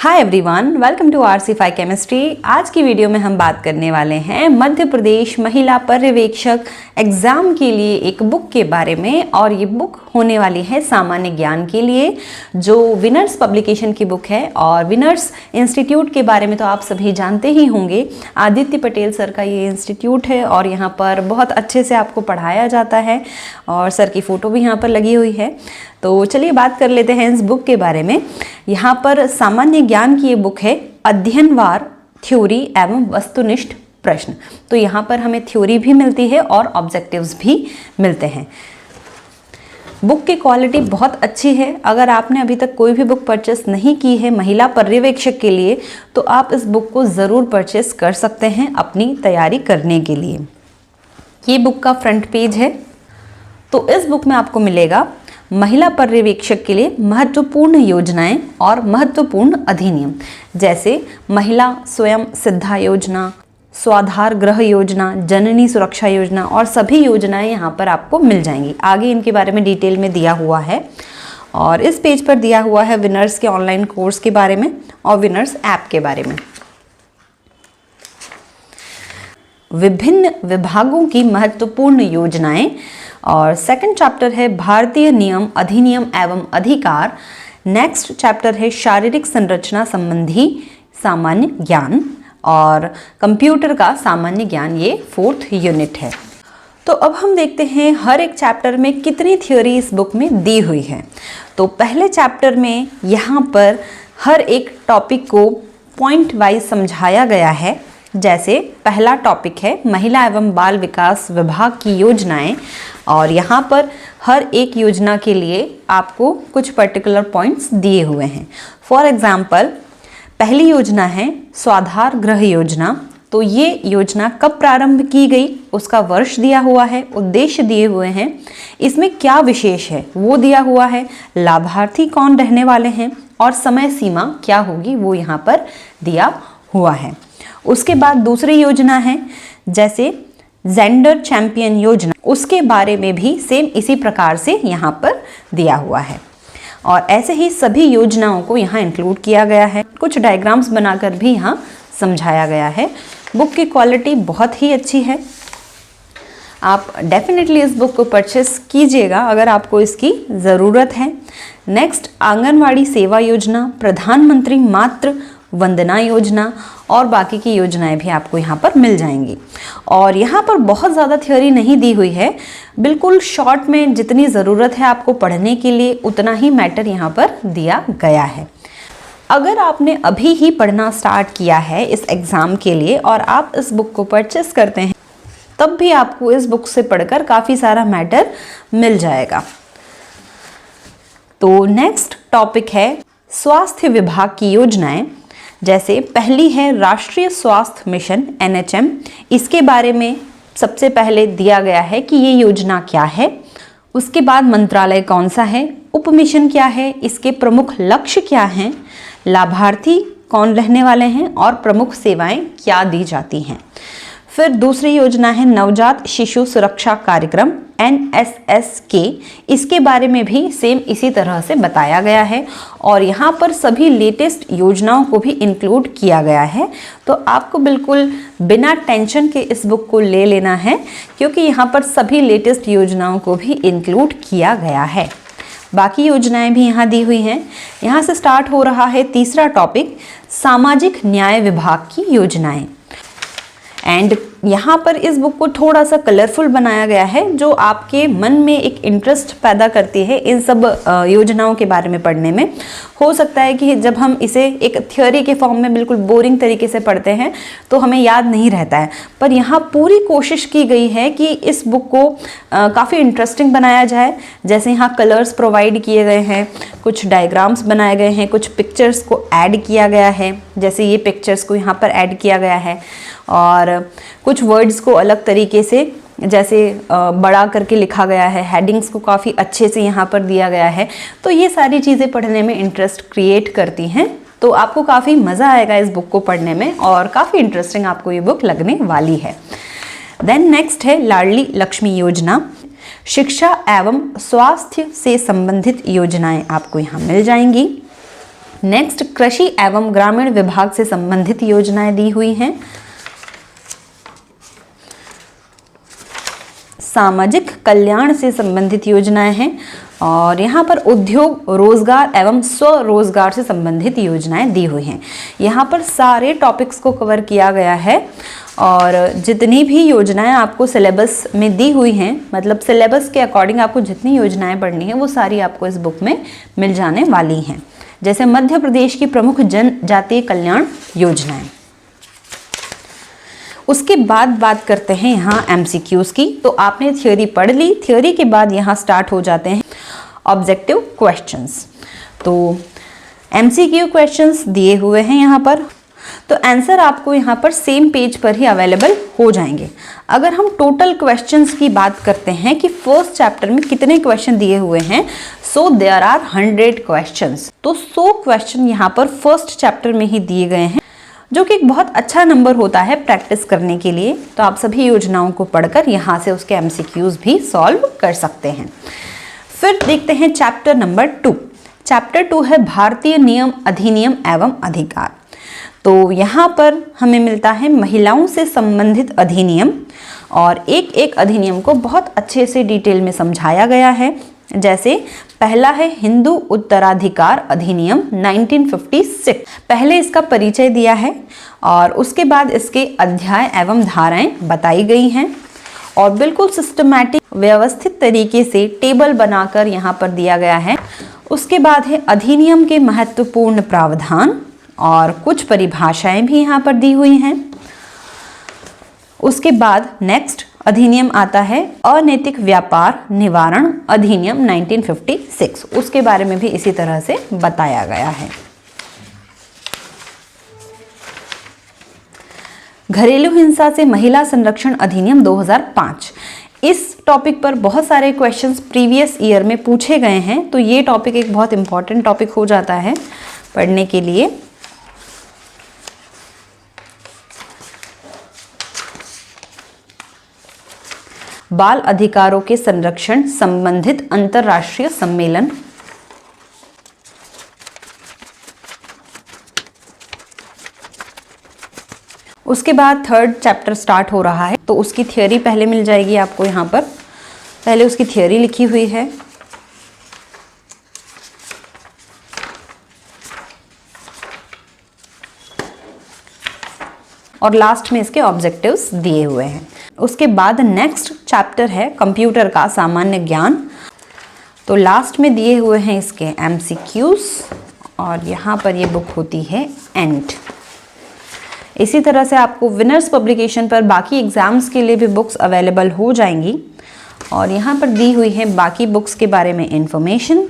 Hi everyone, welcome to RC5 chemistry. आज की video में हम बात करने वाले हैं मध्य प्रदेश महिला पर्यवेक्षक एग्जाम के लिए एक बुक के बारे में। और ये बुक होने वाली है सामान्य ज्ञान के लिए, जो विनर्स पब्लिकेशन की बुक है। और विनर्स इंस्टीट्यूट के बारे में तो आप सभी जानते ही होंगे। आदित्य पटेल सर का ये इंस्टीट्यूट है और यहाँ पर बहुत अच्छे से आपको पढ़ाया जाता है और सर की फ़ोटो भी यहाँ पर लगी हुई है। तो चलिए बात कर लेते हैं इस बुक के बारे में। यहाँ पर सामान्य ज्ञान की ये बुक है, अध्ययनवार थ्योरी एवं वस्तुनिष्ठ प्रश्न। तो यहाँ पर हमें थ्योरी भी मिलती है और ऑब्जेक्टिव्स भी मिलते हैं। बुक की क्वालिटी बहुत अच्छी है। अगर आपने अभी तक कोई भी बुक परचेस नहीं की है महिला पर्यवेक्षक के लिए, तो आप इस बुक को ज़रूर परचेस कर सकते हैं अपनी तैयारी करने के लिए। ये बुक का फ्रंट पेज है। तो इस बुक में आपको मिलेगा महिला पर्यवेक्षक के लिए महत्वपूर्ण योजनाएं और महत्वपूर्ण अधिनियम, जैसे महिला स्वयं सिद्धा योजना, स्वाधार गृह योजना, जननी सुरक्षा योजना और सभी योजनाएं यहाँ पर आपको मिल जाएंगी। आगे इनके बारे में डिटेल में दिया हुआ है। और इस पेज पर दिया हुआ है विनर्स के ऑनलाइन कोर्स के बारे में और विनर्स ऐप के बारे में। विभिन्न विभागों की महत्वपूर्ण योजनाएं। और सेकंड चैप्टर है भारतीय नियम अधिनियम एवं अधिकार। नेक्स्ट चैप्टर है शारीरिक संरचना संबंधी सामान्य ज्ञान और कंप्यूटर का सामान्य ज्ञान। ये 4th यूनिट है। तो अब हम देखते हैं हर एक चैप्टर में कितनी थ्योरी इस बुक में दी हुई है। तो पहले चैप्टर में यहाँ पर हर एक टॉपिक को पॉइंट वाइज समझाया गया है। जैसे पहला टॉपिक है महिला एवं बाल विकास विभाग की योजनाएं, और यहाँ पर हर एक योजना के लिए आपको कुछ पर्टिकुलर पॉइंट्स दिए हुए हैं। फॉर एग्जाम्पल, पहली योजना है स्वाधार गृह योजना। तो ये योजना कब प्रारंभ की गई, उसका वर्ष दिया हुआ है, उद्देश्य दिए हुए हैं, इसमें क्या विशेष है वो दिया हुआ है, लाभार्थी कौन रहने वाले हैं और समय सीमा क्या होगी वो यहाँ पर दिया हुआ है। उसके बाद दूसरी योजना है जैसे जेंडर चैंपियन योजना, उसके बारे में भी सेम इसी प्रकार से यहाँ पर दिया हुआ है। और ऐसे ही सभी योजनाओं को यहाँ इंक्लूड किया गया है। कुछ डायग्राम्स बनाकर भी यहाँ समझाया गया है। बुक की क्वालिटी बहुत ही अच्छी है। आप डेफिनेटली इस बुक को परचेस कीजिएगा अगर आपको इसकी ज़रूरत है। नेक्स्ट, आंगनवाड़ी सेवा योजना, प्रधानमंत्री मातृ वंदना योजना और बाकी की योजनाएं भी आपको यहाँ पर मिल जाएंगी। और यहाँ पर बहुत ज़्यादा थ्योरी नहीं दी हुई है, बिल्कुल शॉर्ट में जितनी ज़रूरत है आपको पढ़ने के लिए उतना ही मैटर यहाँ पर दिया गया है। अगर आपने अभी ही पढ़ना स्टार्ट किया है इस एग्ज़ाम के लिए और आप इस बुक को परचेस करते हैं, तब भी आपको इस बुक से पढ़कर काफ़ी सारा मैटर मिल जाएगा। तो नेक्स्ट टॉपिक है स्वास्थ्य विभाग की योजनाएं। जैसे पहली है राष्ट्रीय स्वास्थ्य मिशन NHM। इसके बारे में सबसे पहले दिया गया है कि ये योजना क्या है, उसके बाद मंत्रालय कौन सा है, उप मिशन क्या है, इसके प्रमुख लक्ष्य क्या हैं, लाभार्थी कौन रहने वाले हैं और प्रमुख सेवाएं क्या दी जाती हैं। फिर दूसरी योजना है नवजात शिशु सुरक्षा कार्यक्रम NSSK। इसके बारे में भी सेम इसी तरह से बताया गया है और यहाँ पर सभी लेटेस्ट योजनाओं को भी इंक्लूड किया गया है। तो आपको बिल्कुल बिना टेंशन के इस बुक को ले लेना है, क्योंकि यहाँ पर सभी लेटेस्ट योजनाओं को भी इंक्लूड किया गया है। बाकी योजनाएं भी यहाँ दी हुई हैं। यहाँ से स्टार्ट हो रहा है तीसरा टॉपिक, सामाजिक न्याय विभाग की योजनाएं। एंड यहाँ पर इस बुक को थोड़ा सा कलरफुल बनाया गया है, जो आपके मन में एक इंटरेस्ट पैदा करती है इन सब योजनाओं के बारे में पढ़ने में। हो सकता है कि जब हम इसे एक थ्योरी के फॉर्म में बिल्कुल बोरिंग तरीके से पढ़ते हैं तो हमें याद नहीं रहता है, पर यहाँ पूरी कोशिश की गई है कि इस बुक को काफ़ी इंटरेस्टिंग बनाया जाए। जैसे यहाँ कलर्स प्रोवाइड किए गए हैं, कुछ डायग्राम्स बनाए गए हैं, कुछ पिक्चर्स को ऐड किया गया है। जैसे ये पिक्चर्स को यहाँ पर ऐड किया गया है और कुछ वर्ड्स को अलग तरीके से जैसे बड़ा करके लिखा गया है, हेडिंग्स को काफ़ी अच्छे से यहाँ पर दिया गया है। तो ये सारी चीज़ें पढ़ने में इंटरेस्ट क्रिएट करती हैं। तो आपको काफ़ी मज़ा आएगा इस बुक को पढ़ने में और काफ़ी इंटरेस्टिंग आपको ये बुक लगने वाली है। देन नेक्स्ट है लाडली लक्ष्मी योजना। शिक्षा एवं स्वास्थ्य से संबंधित योजनाएं आपको यहाँ मिल जाएंगी। नेक्स्ट कृषि एवं ग्रामीण विभाग से संबंधित योजनाएं दी हुई हैं। सामाजिक कल्याण से संबंधित योजनाएं हैं और यहाँ पर उद्योग, रोजगार एवं स्वरोजगार से संबंधित योजनाएं दी हुई हैं। यहाँ पर सारे टॉपिक्स को कवर किया गया है और जितनी भी योजनाएं आपको सिलेबस में दी हुई हैं, मतलब सिलेबस के अकॉर्डिंग आपको जितनी योजनाएं पढ़नी है वो सारी आपको इस बुक में मिल जाने वाली हैं। जैसे मध्य प्रदेश की प्रमुख जनजातीय कल्याण योजनाएं। उसके बाद बात करते हैं यहाँ MCQs की। तो आपने थ्योरी पढ़ ली, थ्योरी के बाद यहाँ स्टार्ट हो जाते हैं ऑब्जेक्टिव क्वेश्चंस। तो MCQ क्वेश्चंस दिए हुए हैं यहाँ पर, तो आंसर आपको यहाँ पर सेम पेज पर ही अवेलेबल हो जाएंगे। अगर हम टोटल क्वेश्चंस की बात करते हैं कि फर्स्ट चैप्टर में कितने क्वेश्चन दिए हुए हैं, सो देयर आर 100 क्वेश्चंस। तो 100 क्वेश्चन यहाँ पर फर्स्ट चैप्टर में ही दिए गए हैं, जो कि एक बहुत अच्छा नंबर होता है प्रैक्टिस करने के लिए। तो आप सभी योजनाओं को पढ़कर यहाँ से उसके MCQs भी सॉल्व कर सकते हैं। फिर देखते हैं चैप्टर नंबर 2। चैप्टर 2 है भारतीय नियम, अधिनियम एवं अधिकार। तो यहाँ पर हमें मिलता है महिलाओं से संबंधित अधिनियम और एक एक अधिनियम को बहुत अच्छे से डिटेल में समझाया गया है। जैसे पहला है हिंदू उत्तराधिकार अधिनियम 1956। पहले इसका परिचय दिया है और उसके बाद इसके अध्याय एवं धाराएं बताई गई हैं और बिल्कुल सिस्टमैटिक व्यवस्थित तरीके से टेबल बनाकर यहाँ पर दिया गया है। उसके बाद है अधिनियम के महत्वपूर्ण प्रावधान और कुछ परिभाषाएं भी यहाँ पर दी हुई हैं। उसके बाद नेक्स्ट अधिनियम आता है अनैतिक व्यापार निवारण अधिनियम 1956। उसके बारे में भी इसी तरह से बताया गया है। घरेलू हिंसा से महिला संरक्षण अधिनियम 2005। इस टॉपिक पर बहुत सारे क्वेश्चंस प्रीवियस ईयर में पूछे गए हैं, तो ये टॉपिक एक बहुत इंपॉर्टेंट टॉपिक हो जाता है पढ़ने के लिए। बाल अधिकारों के संरक्षण संबंधित अंतर्राष्ट्रीय सम्मेलन। उसके बाद थर्ड चैप्टर स्टार्ट हो रहा है, तो उसकी थ्योरी पहले मिल जाएगी आपको। यहाँ पर पहले उसकी थ्योरी लिखी हुई है और लास्ट में इसके ऑब्जेक्टिव्स दिए हुए हैं। उसके बाद नेक्स्ट चैप्टर है कंप्यूटर का सामान्य ज्ञान। तो लास्ट में दिए हुए हैं इसके MCQs और यहाँ पर ये बुक होती है एंड। इसी तरह से आपको विनर्स पब्लिकेशन पर बाकी एग्जाम्स के लिए भी बुक्स अवेलेबल हो जाएंगी और यहाँ पर दी हुई है बाकी बुक्स के बारे में इंफॉर्मेशन।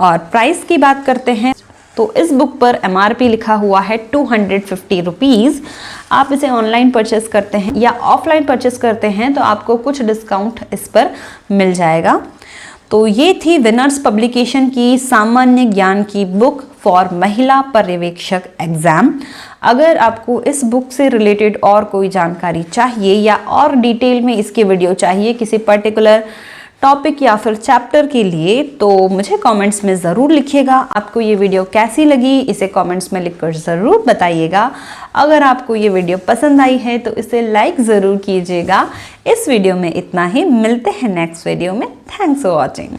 और प्राइस की बात करते हैं तो इस बुक पर MRP लिखा हुआ है 250 रुपीज़। आप इसे ऑनलाइन परचेस करते हैं या ऑफलाइन परचेस करते हैं तो आपको कुछ डिस्काउंट इस पर मिल जाएगा। तो ये थी विनर्स पब्लिकेशन की सामान्य ज्ञान की बुक फॉर महिला पर्यवेक्षक एग्जाम। अगर आपको इस बुक से रिलेटेड और कोई जानकारी चाहिए या और डिटेल में इसकी वीडियो चाहिए किसी पर्टिकुलर टॉपिक या फिर चैप्टर के लिए, तो मुझे कमेंट्स में ज़रूर लिखिएगा। आपको ये वीडियो कैसी लगी इसे कमेंट्स में लिखकर ज़रूर बताइएगा। अगर आपको ये वीडियो पसंद आई है तो इसे लाइक ज़रूर कीजिएगा। इस वीडियो में इतना ही, मिलते हैं नेक्स्ट वीडियो में। Thanks for watching.